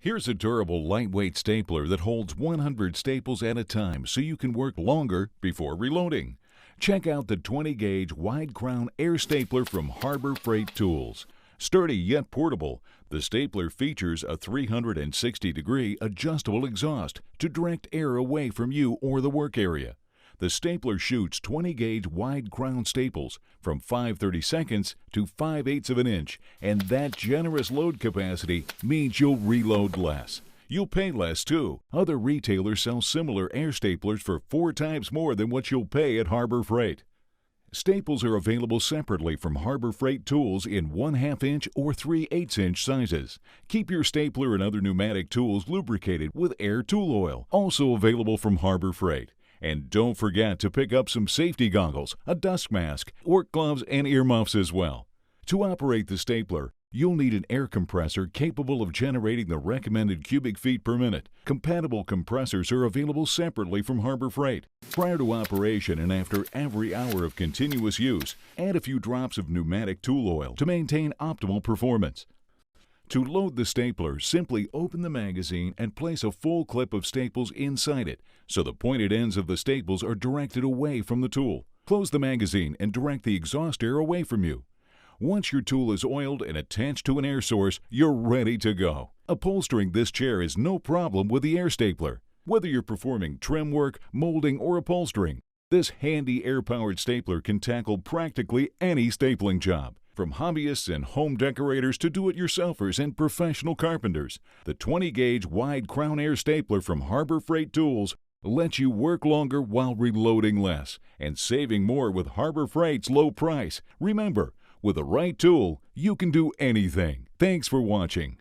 Here's a durable, lightweight stapler that holds 100 staples at a time so you can work longer before reloading. Check out the 20-gauge wide crown air stapler from Harbor Freight Tools. Sturdy yet portable, the stapler features a 360-degree adjustable exhaust to direct air away from you or the work area. The stapler shoots 20-gauge wide crown staples from 5/32 to 5/8 of an inch, and that generous load capacity means you'll reload less. You'll pay less too. Other retailers sell similar air staplers for 4 times more than what you'll pay at Harbor Freight. Staples are available separately from Harbor Freight Tools in 1/2 inch or 3/8 inch sizes. Keep your stapler and other pneumatic tools lubricated with air tool oil, also available from Harbor Freight. And don't forget to pick up some safety goggles, a dust mask, work gloves, and earmuffs as well. To operate the stapler, you'll need an air compressor capable of generating the recommended cubic feet per minute. Compatible compressors are available separately from Harbor Freight. Prior to operation and after every hour of continuous use, add a few drops of pneumatic tool oil to maintain optimal performance. To load the stapler, simply open the magazine and place a full clip of staples inside it, so the pointed ends of the staples are directed away from the tool. Close the magazine and direct the exhaust air away from you. Once your tool is oiled and attached to an air source, you're ready to go. Upholstering this chair is no problem with the air stapler. Whether you're performing trim work, molding, or upholstering, this handy air-powered stapler can tackle practically any stapling job. From hobbyists and home decorators to do-it-yourselfers and professional carpenters, the 20-gauge wide crown air stapler from Harbor Freight Tools lets you work longer while reloading less and saving more with Harbor Freight's low price. Remember, with the right tool, you can do anything. Thanks for watching.